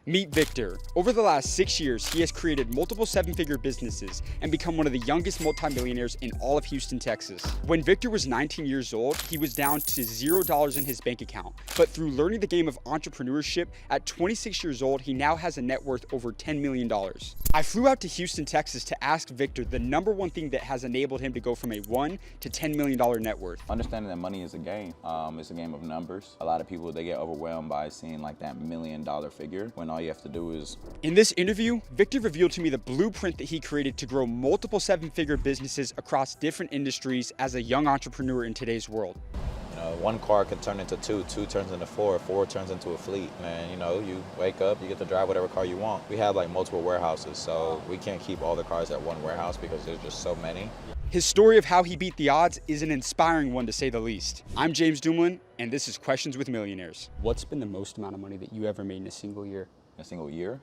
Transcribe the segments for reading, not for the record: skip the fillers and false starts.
Meet Victor. Over the last 6 years, he has created multiple seven-figure businesses and become one of the youngest multimillionaires in all of Houston, Texas. When Victor was 19 years old, he was down to $0 in his bank account. But through learning the game of entrepreneurship, at 26 years old, he now has a net worth over $10 million. I flew out to Houston, Texas to ask Victor the number one thing that has enabled him to go from a $1 to $10 million net worth. Understanding that money is a game. It's a game of numbers. A lot of people, they get overwhelmed by seeing like that $1 million figure when all you have to do is... In this interview, Victor revealed to me the blueprint that he created to grow multiple seven-figure businesses across different industries as a young entrepreneur in today's world. You know, one car can turn into two, two turns into four, four turns into a fleet. And you know, you wake up, you get to drive whatever car you want. We have like multiple warehouses, so we can't keep all the cars at one warehouse because there's just so many. His story of how he beat the odds is an inspiring one, to say the least. I'm James Dumlin, and this is Questions with Millionaires. What's been the most amount of money that you ever made in a single year? A single year?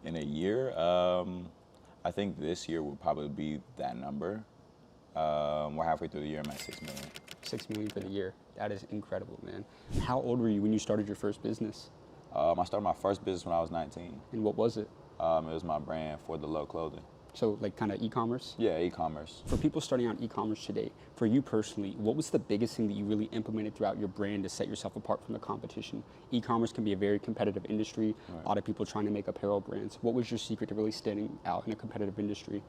In a year? I think this year would probably be that number. We're halfway through the year, I'm at 6 million. 6 million for the year. That is incredible, man. How old were you when you started your first business? I started my first business when I was 19. And what was it? It was my brand, For the Low Clothing. So like kind of e-commerce? Yeah, e-commerce. For people starting out e-commerce today, for you personally, what was the biggest thing that you really implemented throughout your brand to set yourself apart from the competition? E-commerce can be a very competitive industry. Right. A lot of people trying to make apparel brands. What was your secret to really standing out in a competitive industry?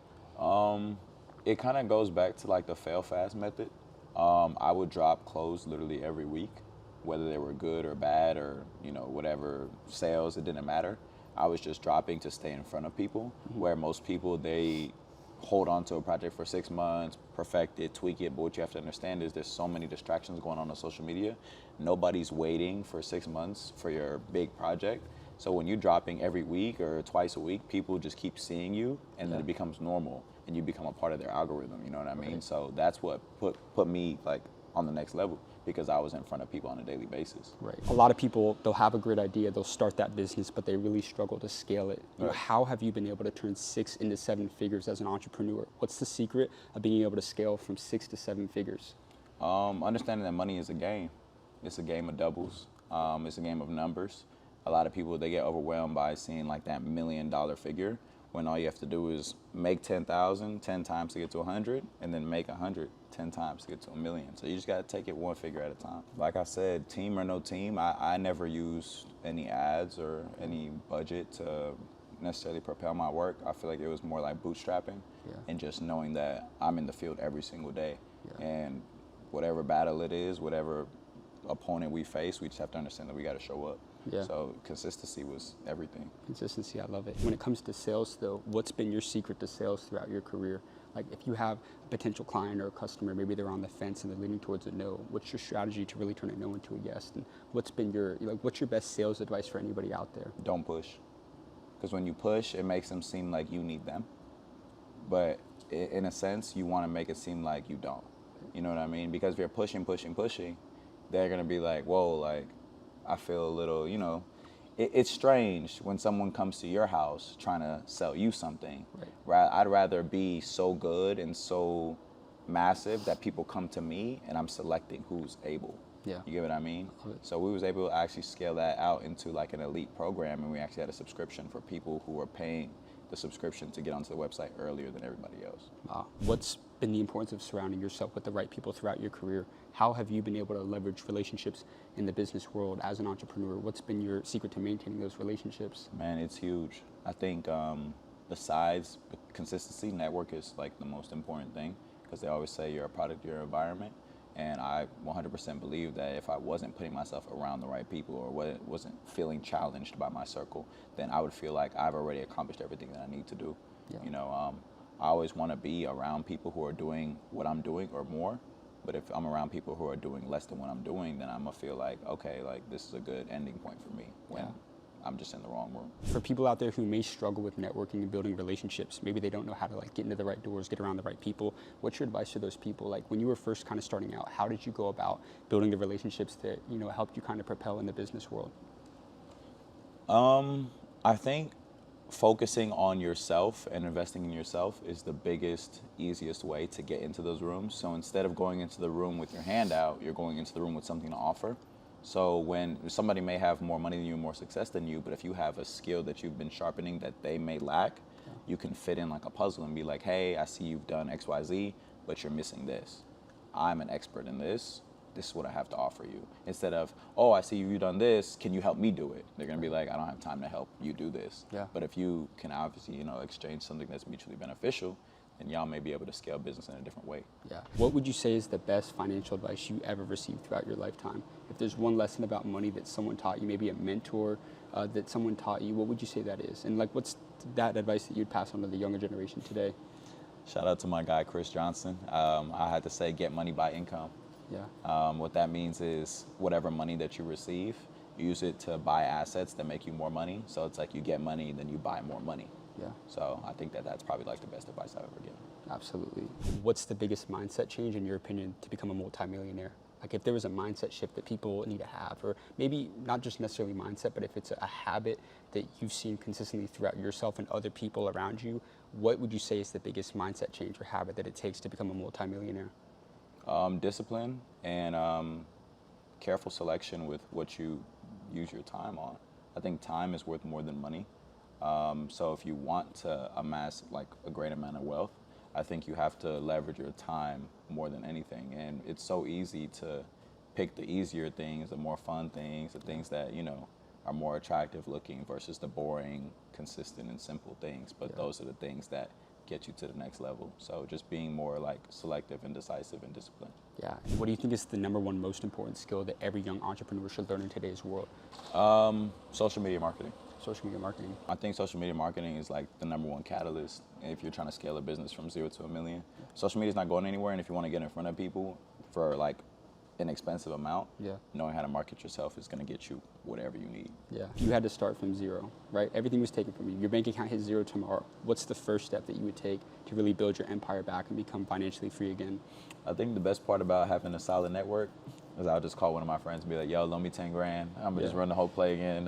It kind of goes back to like the fail fast method. I would drop clothes literally every week, whether they were good or bad or, you know, whatever sales, it didn't matter. I was just dropping to stay in front of people, where most people, they hold on to a project for 6 months, perfect it, tweak it, but what you have to understand is there's so many distractions going on social media. Nobody's waiting for 6 months for your big project. So when you're dropping every week or twice a week, people just keep seeing you, and then it becomes normal, and you become a part of their algorithm, you know what I mean? Right. So that's what put me like on the next level, because I was in front of people on a daily basis. Right. A lot of people, they'll have a great idea, they'll start that business, but they really struggle to scale it. You know, how have you been able to turn 6 into 7 figures as an entrepreneur? What's the secret of being able to scale from 6 to 7 figures? Understanding that money is a game. It's a game of doubles. It's a game of numbers. A lot of people, they get overwhelmed by seeing like that $1 million figure, when all you have to do is make 10,000 10 times to get to 100, and then make 100 10 times to get to $1 million. So you just gotta take it one figure at a time. Like I said, team or no team, I never used any ads or any budget to necessarily propel my work. I feel like it was more like bootstrapping and just knowing that I'm in the field every single day. And whatever battle it is, whatever opponent we face, we just have to understand that we gotta show up. So consistency was everything. Consistency, I love it. When it comes to sales though, what's been your secret to sales throughout your career? Like if you have a potential client or a customer, maybe they're on the fence and they're leaning towards a no, what's your strategy to really turn a no into a yes? And what's been your, what's your best sales advice for anybody out there? Don't push. Because when you push, it makes them seem like you need them. But in a sense, you want to make it seem like you don't. You know what I mean? Because if you're pushing, they're going to be like, whoa, like, I feel a little, you know, it's strange when someone comes to your house trying to sell you something. Right. I'd rather be so good and so massive that people come to me and I'm selecting who's able. You get what I mean? So we was able to actually scale that out into like an elite program, and we actually had a subscription for people who were paying the subscription to get onto the website earlier than everybody else. Wow. What's been the importance of surrounding yourself with the right people throughout your career? How have you been able to leverage relationships in the business world as an entrepreneur? What's been your secret to maintaining those relationships? Man, it's huge. I think besides consistency, network is like the most important thing, because they always say you're a product of your environment. And I 100% believe that if I wasn't putting myself around the right people, or wasn't feeling challenged by my circle, then I would feel like I've already accomplished everything that I need to do. You know, I always want to be around people who are doing what I'm doing or more. But if I'm around people who are doing less than what I'm doing, then I'm gonna feel like, okay, like this is a good ending point for me when I'm just in the wrong room. For people out there who may struggle with networking and building relationships, maybe they don't know how to like get into the right doors, get around the right people, what's your advice to those people? Like when you were first kind of starting out, how did you go about building the relationships that, you know, helped you kind of propel in the business world? I think focusing on yourself and investing in yourself is the biggest, easiest way to get into those rooms. So instead of going into the room with your hand out, you're going into the room with something to offer. So when somebody may have more money than you, more success than you, but if you have a skill that you've been sharpening that they may lack, you can fit in like a puzzle and be like, hey, I see you've done X, Y, Z, but you're missing this. I'm an expert in this. This is what I have to offer you. Instead of, oh, I see you've done this. Can you help me do it? They're gonna be like, I don't have time to help you do this. Yeah. But if you can obviously, exchange something that's mutually beneficial, then y'all may be able to scale business in a different way. Yeah. What would you say is the best financial advice you ever received throughout your lifetime? If there's one lesson about money that someone taught you, maybe a mentor that someone taught you, what would you say that is? And like, what's that advice that you'd pass on to the younger generation today? Shout out to my guy, Chris Johnson. I had to say, get money by income. Yeah. What that means is whatever money that you receive, use it to buy assets that make you more money. So it's like you get money, then you buy more money. Yeah. So I think that that's probably like the best advice I've ever given. Absolutely. What's the biggest mindset change in your opinion to become a multimillionaire? Like if there was a mindset shift that people need to have, or maybe not just necessarily mindset, but if it's a habit that you've seen consistently throughout yourself and other people around you, what would you say is the biggest mindset change or habit that it takes to become a multimillionaire? Discipline and careful selection with what you use your time on. I think time is worth more than money. So if you want to amass like a great amount of wealth, I think you have to leverage your time more than anything. And it's so easy to pick the easier things, the more fun things, the things that, are more attractive looking versus the boring, consistent and simple things. But those are the things that get you to the next level. So just being more like selective and decisive and disciplined. Yeah. What do you think is the number one most important skill that every young entrepreneur should learn in today's world? Social media marketing. Social media marketing. I think social media marketing is like the number one catalyst if you're trying to scale a business from 0 to 1 million. Social media is not going anywhere, and if you want to get in front of people for like an expensive amount, knowing how to market yourself is going to get you whatever you need. Yeah. You had to start from zero, right? Everything was taken from you. Your bank account hits zero tomorrow. What's the first step that you would take to really build your empire back and become financially free again? I think the best part about having a solid network is I'll just call one of my friends and be like, yo, loan me 10 grand. I'm gonna just run the whole play again.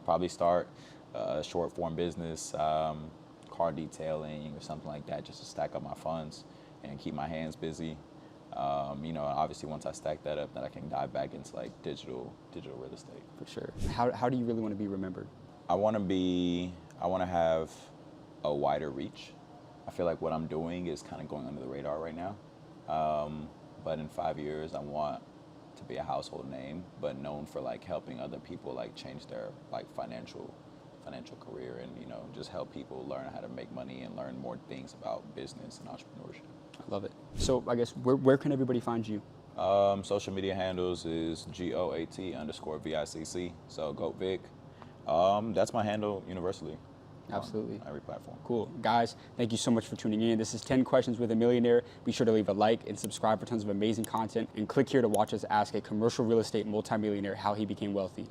Probably start a short form business, car detailing or something like that, just to stack up my funds and keep my hands busy. Obviously once I stack that up, then I can dive back into like digital real estate. For sure. How do you really want to be remembered? I want to have a wider reach. I feel like what I'm doing is kind of going under the radar right now. But in 5 years, I want to be a household name, but known for like helping other people like change their like financial career and, just help people learn how to make money and learn more things about business and entrepreneurship. I love it. So I guess where can everybody find you? Social media handles is GOAT_VICC. So GoatVic. That's my handle universally. Absolutely. On every platform. Cool. Guys, thank you so much for tuning in. This is 10 Questions with a Millionaire. Be sure to leave a like and subscribe for tons of amazing content. And click here to watch us ask a commercial real estate multimillionaire how he became wealthy.